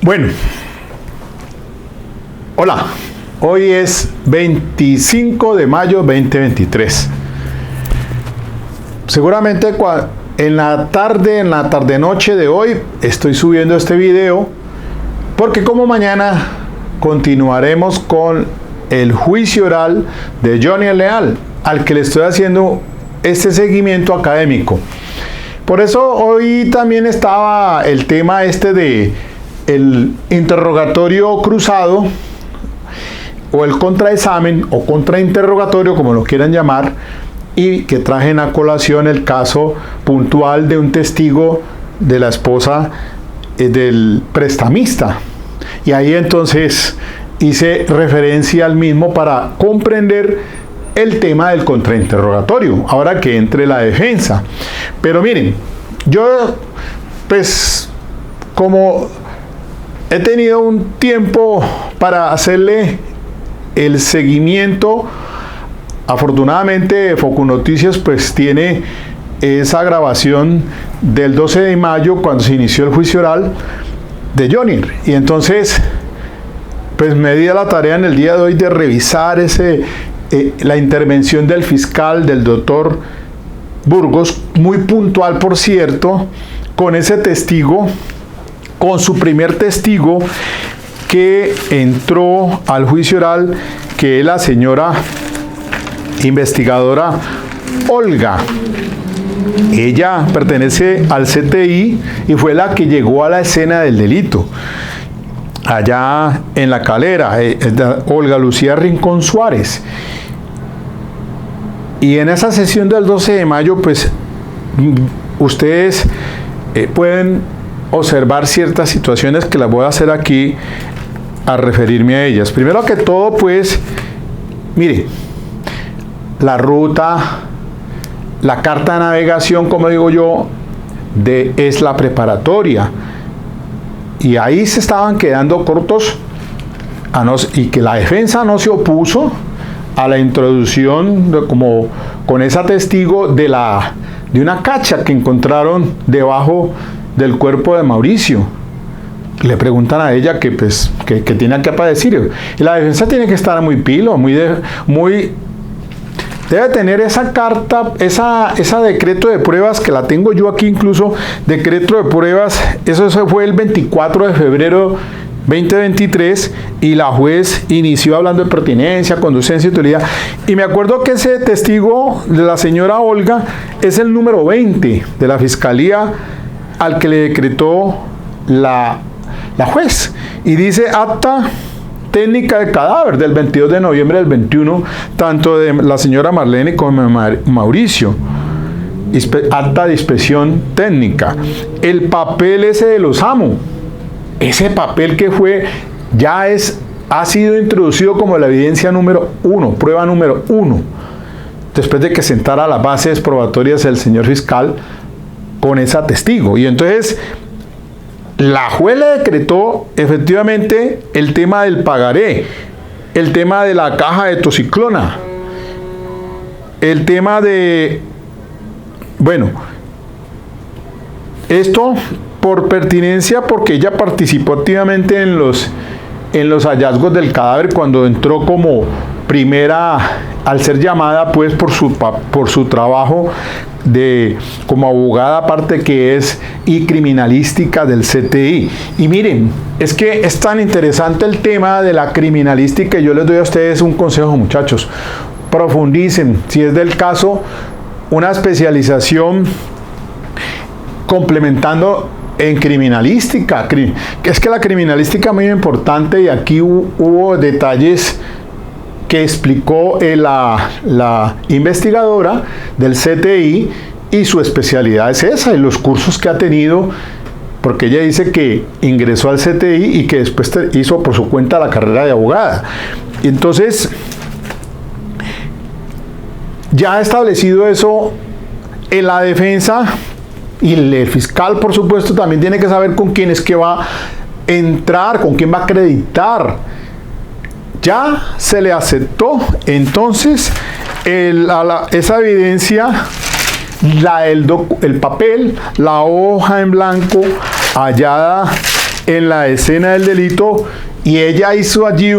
Bueno, hola, hoy es 25 de mayo 2023. Seguramente en la tarde-noche de hoy estoy subiendo este video porque como mañana continuaremos con el juicio oral de Johnny Leal, al que le estoy haciendo este seguimiento académico. Por eso hoy también estaba el tema de el interrogatorio cruzado o el contraexamen o contrainterrogatorio, como lo quieran llamar, y que trajen a colación el caso puntual de un testigo de la esposa del prestamista. Y ahí entonces hice referencia al mismo para comprender el tema del contrainterrogatorio, ahora que entre la defensa. Pero miren, yo pues como he tenido un tiempo para hacerle el seguimiento, afortunadamente Foco Noticias pues tiene esa grabación del 12 de mayo cuando se inició el juicio oral de Johnny, y entonces pues me di a la tarea en el día de hoy de revisar la intervención del fiscal, del doctor Burgos, muy puntual por cierto, con ese testigo, con su primer testigo que entró al juicio oral, que es la señora investigadora Olga. Ella pertenece al CTI y fue la que llegó a la escena del delito, allá en La Calera, Olga Lucía Rincón Suárez. Y en esa sesión del 12 de mayo, pues ustedes pueden observar ciertas situaciones que las voy a hacer aquí a referirme a ellas. Primero que todo, pues, mire, la ruta, la carta de navegación, como digo yo, es la preparatoria. Y ahí se estaban quedando cortos y que la defensa no se opuso a la introducción como con esa testigo de una cacha que encontraron debajo del cuerpo de Mauricio. Le preguntan a ella que tiene que decir, y la defensa tiene que estar muy pilo, debe tener esa carta, esa decreto de pruebas, que la tengo yo aquí incluso, decreto de pruebas. Eso fue el 24 de febrero 2023, y la juez inició hablando de pertinencia, conducencia y utilidad. Y me acuerdo que ese testigo de la señora Olga es el número 20 de la fiscalía al que le decretó la juez. Y dice acta técnica de cadáver del 22 de noviembre del 21, tanto de la señora Marlene como de Mauricio. Acta de inspección técnica. El papel ese de los amos, ese papel que ha sido introducido como la evidencia número 1, prueba número 1, después de que sentara las bases probatorias el señor fiscal con esa testigo. Y entonces la juez le decretó efectivamente el tema del pagaré, el tema de la caja de toxiclona, el tema de, bueno, esto por pertinencia, porque ella participó activamente en los hallazgos del cadáver cuando entró como primera, al ser llamada pues por su trabajo como abogada, aparte que es y criminalística del CTI. Y miren, es que es tan interesante el tema de la criminalística, y yo les doy a ustedes un consejo, muchachos: profundicen, si es del caso, una especialización complementando en criminalística. Es que la criminalística es muy importante, y aquí hubo detalles que explicó la investigadora del CTI, y su especialidad es esa, y los cursos que ha tenido, porque ella dice que ingresó al CTI y que después hizo por su cuenta la carrera de abogada. Y entonces, ya establecido eso, en la defensa y el fiscal, por supuesto, también tiene que saber con quién es que va a entrar, con quién va a acreditar. Ya se le aceptó entonces esa evidencia, el papel, la hoja en blanco hallada en la escena del delito y ella hizo allí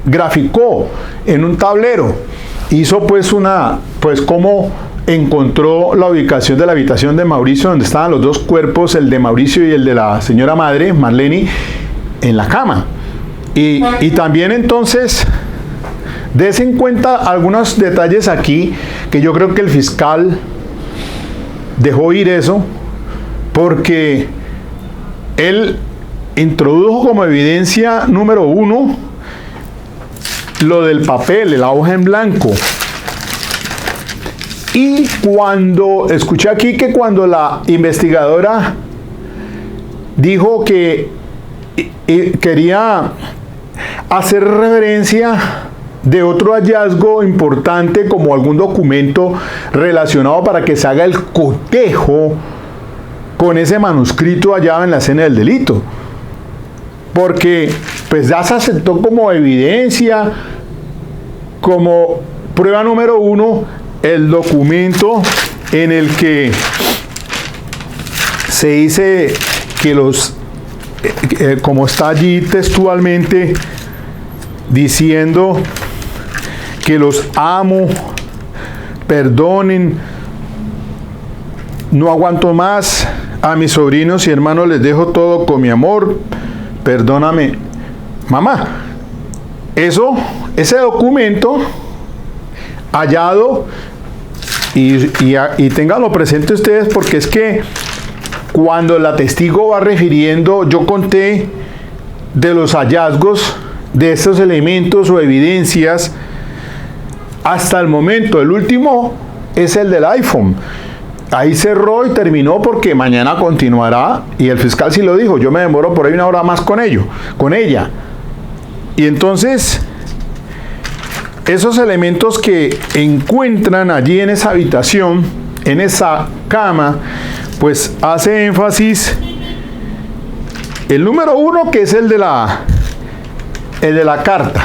graficó en un tablero, hizo pues cómo encontró la ubicación de la habitación de Mauricio, donde estaban los dos cuerpos, el de Mauricio y el de la señora madre, Marlene, en la cama. Y también entonces, des en cuenta algunos detalles aquí, que yo creo que el fiscal dejó ir eso, porque él introdujo como evidencia número 1 lo del papel, la hoja en blanco. Y escuché aquí que cuando la investigadora dijo que quería hacer referencia de otro hallazgo importante como algún documento relacionado para que se haga el cotejo con ese manuscrito hallado en la escena del delito, porque pues ya se aceptó como evidencia, como prueba número 1, el documento en el que se dice que como está allí textualmente diciendo que los amo, perdonen, no aguanto más, a mis sobrinos y hermanos les dejo todo con mi amor, perdóname, mamá. Ese documento hallado, y ténganlo presente ustedes, porque es que cuando la testigo va refiriendo, yo conté de los hallazgos de estos elementos o evidencias hasta el momento. El último es el del iPhone. Ahí cerró y terminó porque mañana continuará, y el fiscal sí lo dijo, yo me demoro por ahí 1 hora más con ella. Y entonces, esos elementos que encuentran allí en esa habitación, en esa cama, pues hace énfasis el número 1, que es el de la carta,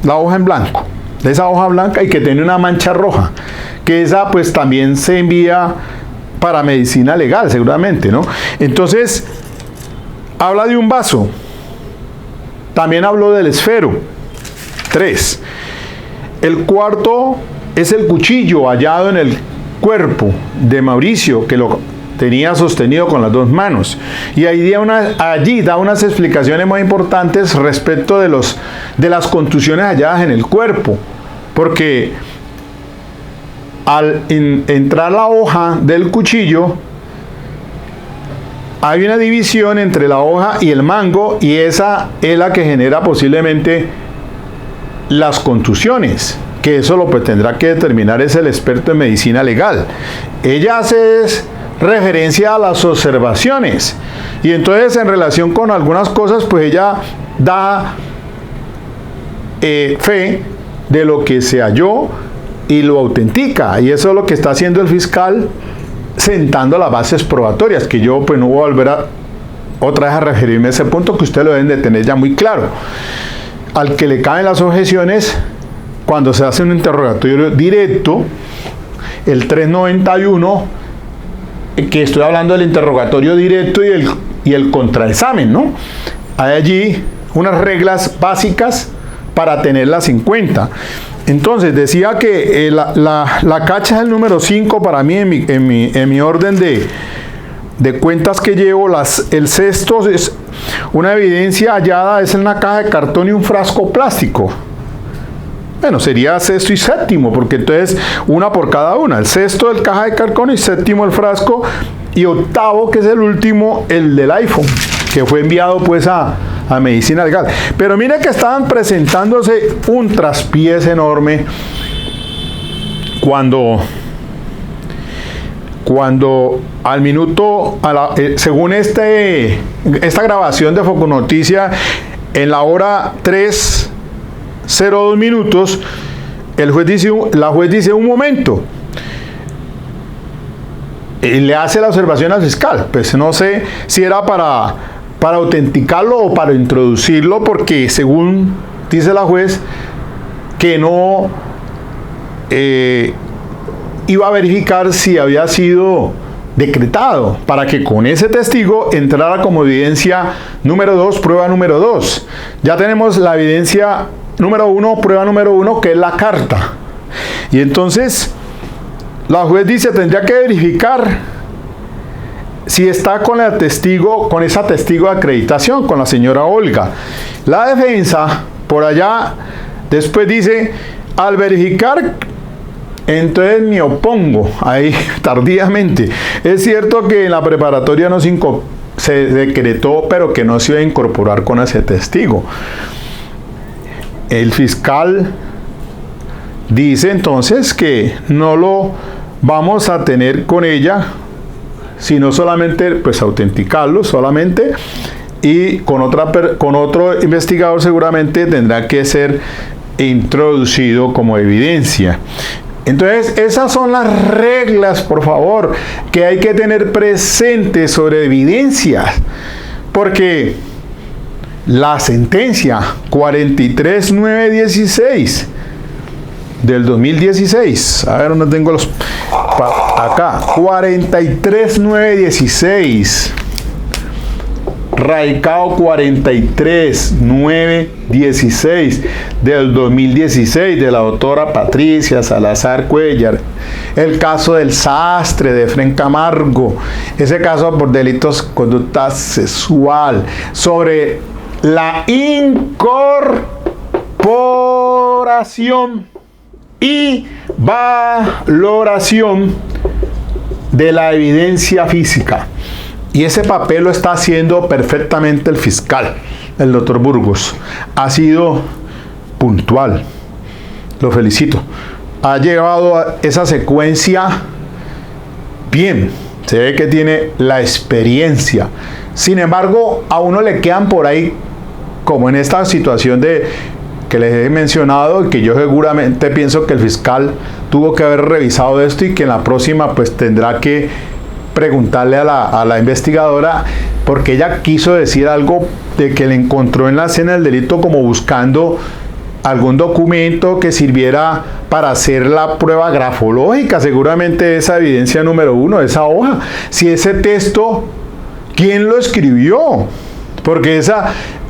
la hoja en blanco, de esa hoja blanca y que tiene una mancha roja, que esa pues también se envía para medicina legal seguramente, ¿no? Entonces, habla de un vaso, también habló del esfero, 3. El cuarto es el cuchillo hallado en el cuerpo de Mauricio, que lo tenía sostenido con las 2 manos. Y allí da unas explicaciones muy importantes respecto de las contusiones halladas en el cuerpo, porque al entrar la hoja del cuchillo hay una división entre la hoja y el mango, y esa es la que genera posiblemente las contusiones, que eso lo pues tendrá que determinar es el experto en medicina legal. Ella hace referencia a las observaciones, y entonces en relación con algunas cosas pues ella da fe de lo que se halló y lo autentica, y eso es lo que está haciendo el fiscal, sentando las bases probatorias, que yo pues no voy a volver otra vez a referirme a ese punto, que ustedes lo deben de tener ya muy claro. Al que le caen las objeciones cuando se hace un interrogatorio directo, el 391, que estoy hablando del interrogatorio directo y el contraexamen, ¿no? Hay allí unas reglas básicas para tenerlas en cuenta. Entonces, decía que la cacha es el número 5 para mí en mi orden de cuentas que llevo. El sexto es una evidencia hallada, es en una caja de cartón y un frasco plástico. Bueno, sería sexto y séptimo, porque entonces una por cada una. El sexto el caja de cartón y séptimo el frasco, y octavo, que es el último, el del iPhone, que fue enviado pues a medicina legal. Pero mire que estaban presentándose un traspiés enorme cuando al minuto, según esta grabación de Foconoticia, en la hora 3:02 minutos, la juez dice un momento, y le hace la observación al fiscal. Pues no sé si era para autenticarlo o para introducirlo, porque según dice la juez que no iba a verificar si había sido decretado para que con ese testigo entrara como evidencia número 2, prueba número 2. Ya tenemos la evidencia número 1, prueba número 1, que es la carta. Y entonces la juez dice, tendría que verificar si está con el testigo, con esa testigo de acreditación, con la señora Olga. La defensa, por allá, después dice, al verificar, entonces me opongo, ahí tardíamente. Es cierto que en la preparatoria no se decretó, pero que no se iba a incorporar con ese testigo. El fiscal dice entonces que no lo vamos a tener con ella, sino solamente pues autenticarlo solamente, y con otro investigador seguramente tendrá que ser introducido como evidencia. Entonces, esas son las reglas, por favor, que hay que tener presentes sobre evidencias, porque la sentencia 43916 del 2016, a ver dónde tengo los, acá, 43916, radicado 43916 del 2016 de la doctora Patricia Salazar Cuellar, el caso del sastre de Efrén Camargo, ese caso por delitos de conducta sexual, sobre la incorporación y valoración de la evidencia física. Y ese papel lo está haciendo perfectamente el fiscal, el doctor Burgos. Ha sido puntual. Lo felicito. Ha llevado a esa secuencia bien. Se ve que tiene la experiencia. Sin embargo, a uno le quedan por ahí, como en esta situación de que les he mencionado, que yo seguramente pienso que el fiscal tuvo que haber revisado esto y que en la próxima pues tendrá que preguntarle a la investigadora, porque ella quiso decir algo de que le encontró en la escena del delito como buscando algún documento que sirviera para hacer la prueba grafológica, seguramente esa evidencia número 1, esa hoja. Si ese texto, ¿quién lo escribió? Porque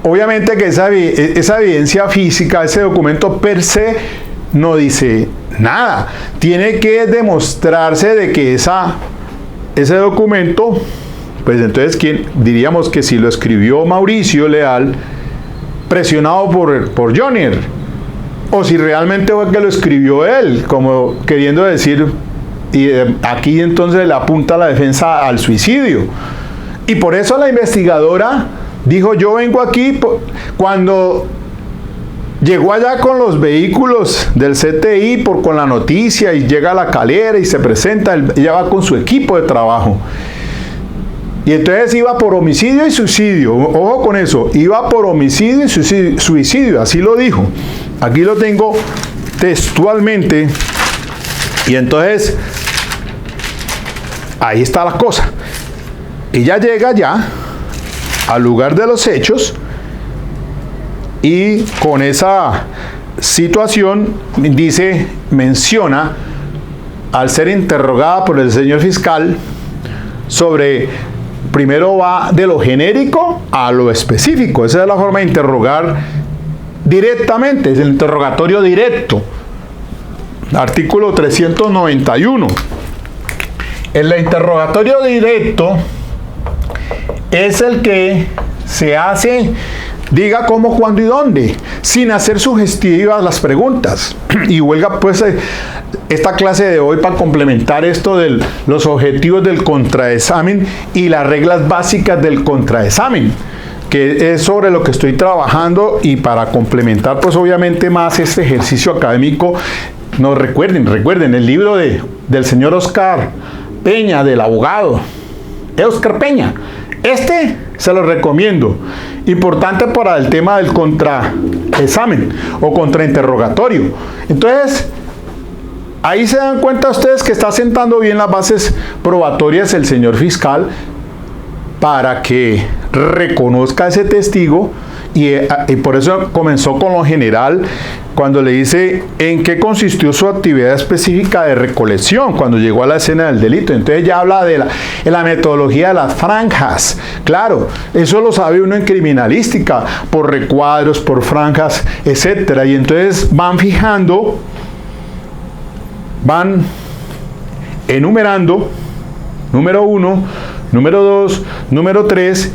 obviamente que esa evidencia física, ese documento per se, no dice nada. Tiene que demostrarse de que ese documento, pues entonces diríamos que si lo escribió Mauricio Leal, presionado por Jonier, o si realmente fue que lo escribió él, como queriendo decir, y aquí entonces le apunta la defensa al suicidio. Y por eso la investigadora dijo, yo vengo aquí, cuando llegó allá con los vehículos del CTI con la noticia, y llega a la calera y se presenta, ella va con su equipo de trabajo. Y entonces iba por homicidio y suicidio, ojo con eso, iba por homicidio y suicidio, así lo dijo. Aquí lo tengo textualmente. Y entonces, ahí está la cosa. Ella llega ya al lugar de los hechos, y con esa situación menciona, al ser interrogada por el señor fiscal, primero va de lo genérico a lo específico. Esa es la forma de interrogar directamente, es el interrogatorio directo. Artículo 391. El interrogatorio directo es el que se hace, diga cómo, cuándo y dónde, sin hacer sugestivas las preguntas. Y huelga pues esta clase de hoy para complementar esto de los objetivos del contraexamen y las reglas básicas del contraexamen, que es sobre lo que estoy trabajando, y para complementar pues obviamente más este ejercicio académico. No, recuerden el libro del señor Oscar Peña, del abogado Oscar Peña. Este se lo recomiendo. Importante para el tema del contraexamen o contrainterrogatorio. Entonces, ahí se dan cuenta ustedes que está sentando bien las bases probatorias el señor fiscal para que reconozca ese testigo Y por eso comenzó con lo general, cuando le dice en qué consistió su actividad específica de recolección cuando llegó a la escena del delito. Entonces ya habla de la metodología de las franjas. Claro, eso lo sabe uno en criminalística, por recuadros, por franjas, etcétera. Y entonces van fijando, van enumerando, número 1, número 2, número 3,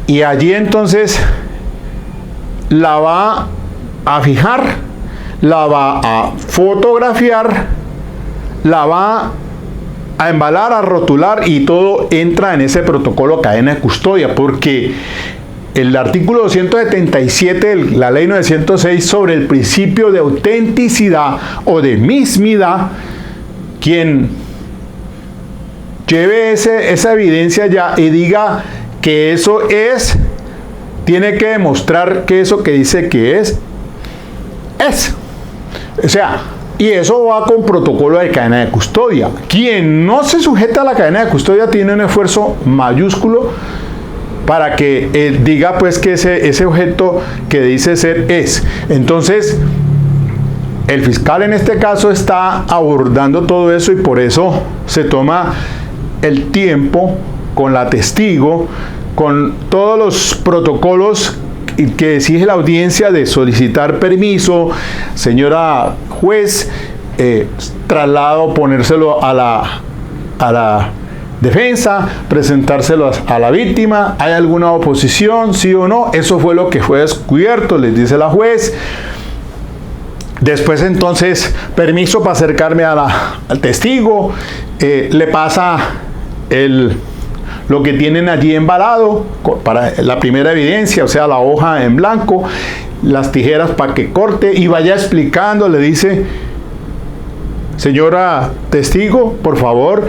y allí entonces la va a fijar, la va a fotografiar, la va a embalar, a rotular, y todo entra en ese protocolo cadena de custodia, porque el artículo 277 de la ley 906 sobre el principio de autenticidad o de mismidad, quien lleve esa evidencia ya y diga que eso es, tiene que demostrar que eso que dice que es. O sea, y eso va con protocolo de cadena de custodia. Quien no se sujeta a la cadena de custodia tiene un esfuerzo mayúsculo para que diga pues que ese objeto que dice ser es. Entonces, el fiscal en este caso está abordando todo eso, y por eso se toma el tiempo con la testigo, con todos los protocolos que exige la audiencia de solicitar permiso, señora juez, traslado, ponérselo a la defensa, presentárselo a la víctima, ¿hay alguna oposición, sí o no? Eso fue lo que fue descubierto, les dice la juez. Después entonces, permiso para acercarme al testigo, le pasa lo que tienen allí embalado para la primera evidencia, o sea, la hoja en blanco, las tijeras para que corte y vaya explicando. Le dice: señora testigo, por favor,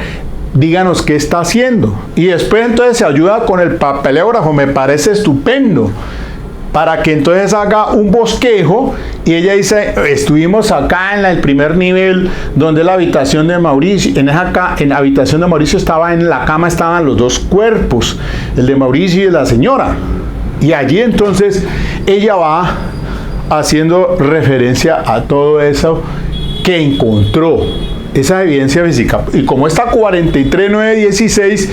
díganos qué está haciendo. Y después entonces se ayuda con el papelógrafo, me parece estupendo, para que entonces haga un bosquejo. Y ella dice: estuvimos acá en el primer nivel, donde la habitación de Mauricio, en la habitación de Mauricio en la cama estaban los dos cuerpos, el de Mauricio y de la señora. Y allí entonces ella va haciendo referencia a todo eso que encontró, esa evidencia física. Y como está 43.916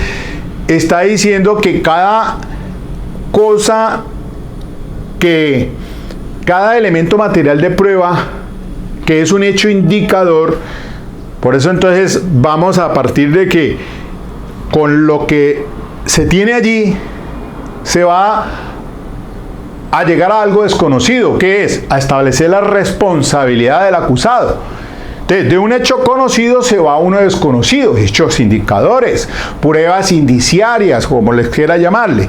está diciendo que cada cosa, que cada elemento material de prueba que es un hecho indicador, por eso entonces vamos a partir de que con lo que se tiene allí se va a llegar a algo desconocido, que es a establecer la responsabilidad del acusado. Entonces, de un hecho conocido se va a uno desconocido, hechos indicadores, pruebas indiciarias, como les quiera llamarle.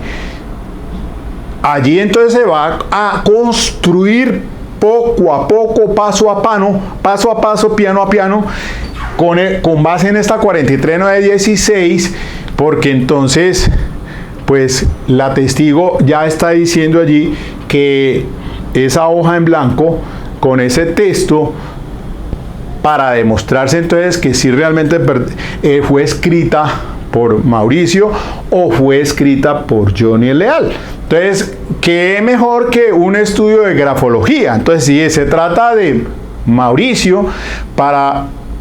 Allí entonces se va a construir poco a poco, paso a paso, piano a piano, con base en esta 43.916, porque entonces, pues, la testigo ya está diciendo allí que esa hoja en blanco, con ese texto, para demostrarse entonces que si realmente fue escrita por Mauricio o fue escrita por Johnny Leal. Entonces, ¿qué mejor que un estudio de grafología? Entonces, si se trata de Mauricio,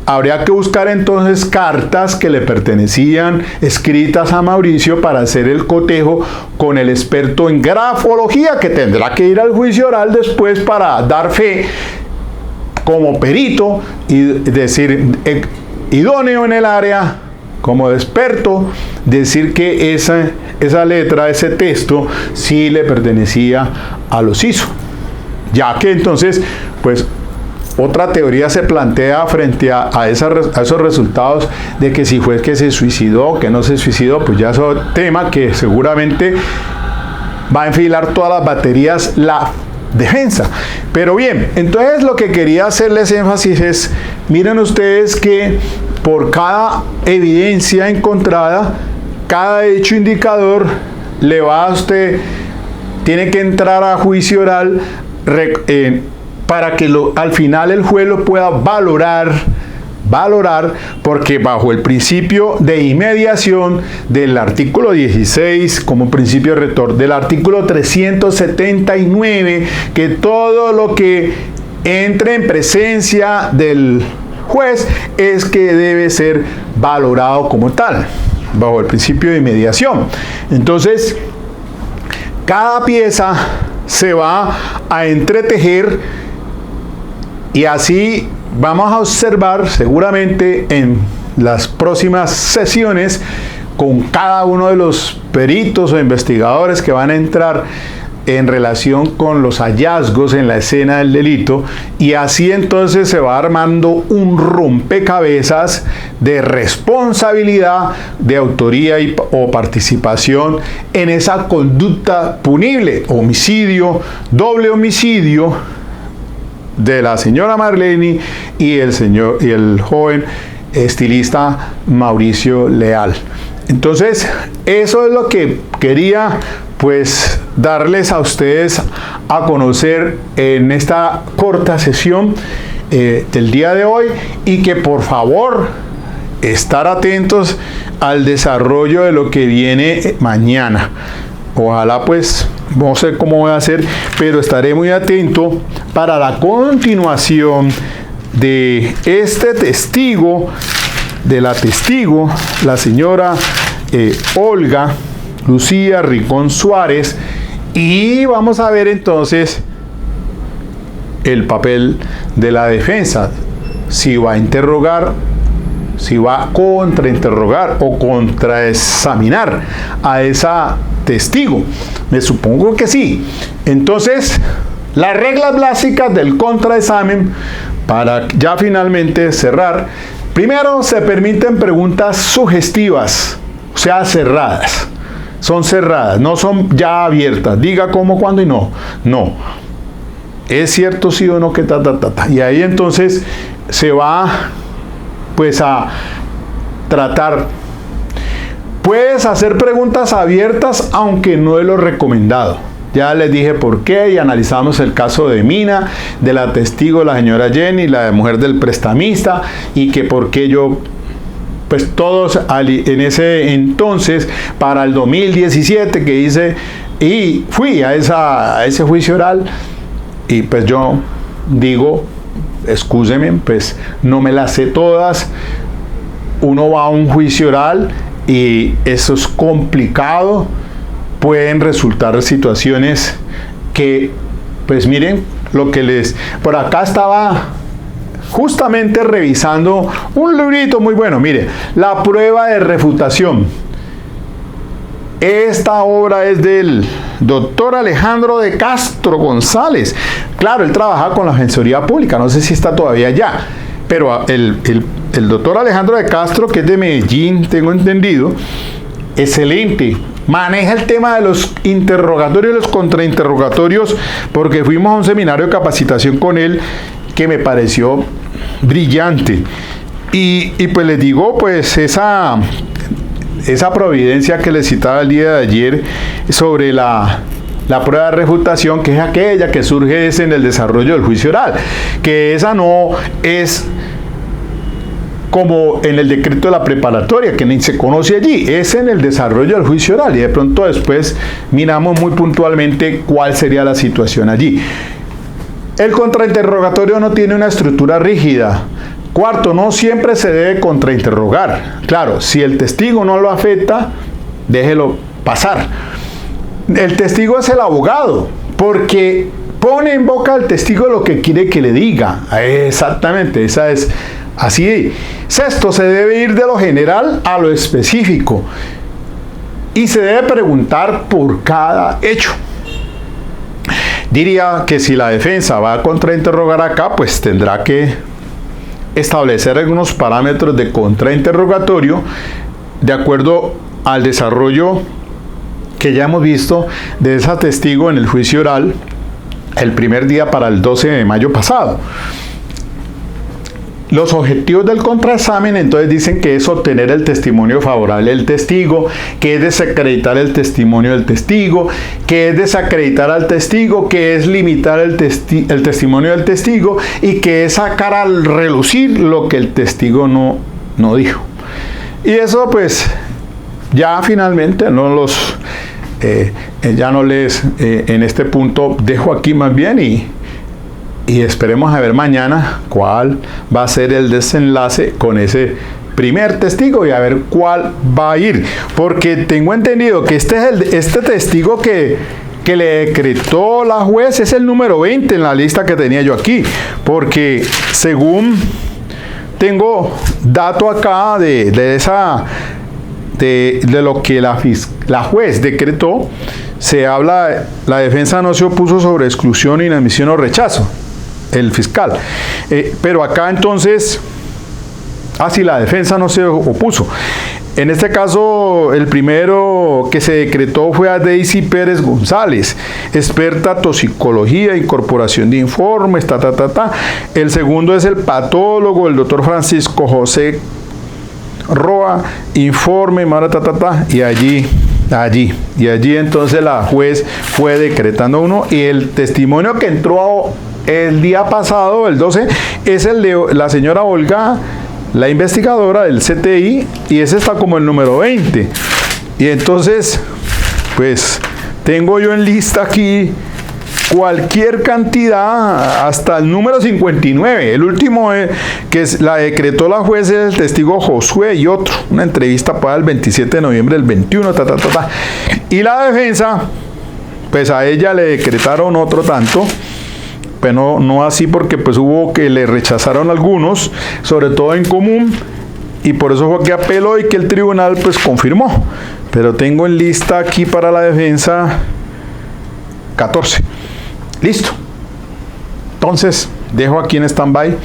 habría que buscar entonces cartas que le pertenecían, escritas a Mauricio, para hacer el cotejo con el experto en grafología, que tendrá que ir al juicio oral después para dar fe como perito y decir idóneo en el área, como experto, decir que esa letra, ese texto, sí le pertenecía a los hizo. Ya que entonces, pues, otra teoría se plantea frente a esos resultados de que si fue que se suicidó, que no se suicidó, pues ya es otro tema que seguramente va a enfilar todas las baterías la defensa. Pero bien, entonces lo que quería hacerles énfasis es, miren ustedes que por cada evidencia encontrada, cada hecho indicador, le va a usted, tiene que entrar a juicio oral para que al final el juez lo pueda valorar valorar, porque bajo el principio de inmediación del artículo 16 como principio rector, del artículo 379, que todo lo que entre en presencia del juez es que debe ser valorado como tal, bajo el principio de inmediación. Entonces, cada pieza se va a entretejer y así vamos a observar seguramente en las próximas sesiones con cada uno de los peritos o investigadores que van a entrar en relación con los hallazgos en la escena del delito, y así entonces se va armando un rompecabezas de responsabilidad, de autoría o participación en esa conducta punible, homicidio, doble homicidio de la señora Marlene y el joven estilista Mauricio Leal. Entonces, eso es lo que quería pues darles a ustedes a conocer en esta corta sesión del día de hoy, y que por favor estar atentos al desarrollo de lo que viene mañana. Ojalá pues, no sé cómo voy a hacer, pero estaré muy atento para la continuación de este testigo, de la testigo, la señora Olga Lucía Ricón Suárez, y vamos a ver entonces el papel de la defensa, si va a interrogar, si va a contrainterrogar o contraexaminar a esa testigo. Me supongo que sí. Entonces, las reglas básicas del contraexamen, para ya finalmente cerrar: primero, se permiten preguntas sugestivas, o sea, cerradas. Son cerradas, no son ya abiertas. Diga cómo, cuándo y no. No. ¿Es cierto sí o no que ta? Y ahí entonces se va pues a tratar. Puedes hacer preguntas abiertas, aunque no es lo recomendado. Ya les dije por qué, y analizamos el caso de Mina, de la testigo, la señora Jenny, la mujer del prestamista, y que por qué yo, pues todos en ese entonces, para el 2017 que hice, y fui a ese juicio oral, y pues yo digo, excúseme, pues no me las sé todas. Uno va a un juicio oral y eso es complicado, pueden resultar situaciones que, pues miren, lo que por acá estaba justamente revisando un librito muy bueno, mire, La prueba de refutación. Esta obra es del doctor Alejandro de Castro González. Claro, él trabaja con la Defensoría Pública, no sé si está todavía allá, pero el doctor Alejandro de Castro, que es de Medellín, tengo entendido, excelente. Maneja el tema de los interrogatorios y los contrainterrogatorios, porque fuimos a un seminario de capacitación con él que me pareció brillante. Y pues les digo, pues esa providencia que les citaba el día de ayer sobre la prueba de refutación, que es aquella que surge en el desarrollo del juicio oral, que esa no es como en el decreto de la preparatoria, que ni se conoce allí, es en el desarrollo del juicio oral, y de pronto después miramos muy puntualmente cuál sería la situación allí. El contrainterrogatorio no tiene una estructura rígida. Cuarto, no siempre se debe contrainterrogar. Claro, si el testigo no lo afecta, déjelo pasar. El testigo es el abogado, porque pone en boca al testigo lo que quiere que le diga. Exactamente, esa es así. Sexto, se debe ir de lo general a lo específico y se debe preguntar por cada hecho. Diría que si la defensa va a contrainterrogar acá, pues tendrá que establecer algunos parámetros de contrainterrogatorio de acuerdo al desarrollo que ya hemos visto de esa testigo en el juicio oral el primer día para el 12 de mayo pasado. los objetivos del contraexamen, entonces dicen que es obtener el testimonio favorable del testigo, que es desacreditar el testimonio del testigo, que es desacreditar al testigo, que es limitar el testimonio del testigo y que es sacar al relucir lo que el testigo no dijo. Y eso pues ya finalmente ya no les, en este punto dejo aquí más bien y esperemos a ver mañana cuál va a ser el desenlace con ese primer testigo y a ver cuál va a ir. Porque tengo entendido que este testigo que le decretó la juez es el número 20 en la lista que tenía yo aquí. Porque según tengo dato acá de lo que la juez decretó, se habla, la defensa no se opuso sobre exclusión, inadmisión o rechazo, el fiscal. Pero acá entonces, la defensa no se opuso. En este caso, el primero que se decretó fue a Daisy Pérez González, experta toxicología, incorporación de informes, El segundo es el patólogo, el doctor Francisco José Roa, informe, y allí entonces la juez fue decretando uno, y el testimonio que entró el día pasado, el 12, es el de la señora Olga, la investigadora del CTI, y ese está como el número 20. Y entonces, pues, tengo yo en lista aquí cualquier cantidad hasta el número 59. El último que la decretó la juez es el testigo Josué y otro. Una entrevista para el 27 de noviembre del 21. Y la defensa, pues a ella le decretaron otro tanto. Pero no así, porque pues hubo que le rechazaron algunos, sobre todo en común. Y por eso fue que apeló y que el tribunal pues confirmó. Pero tengo en lista aquí para la defensa 14. Listo. Entonces, dejo aquí en stand-by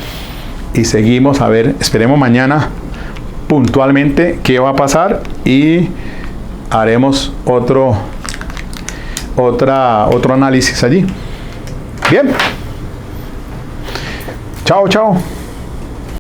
y seguimos a ver, esperemos mañana puntualmente qué va a pasar y haremos otro análisis allí. Bien. Chao, chao.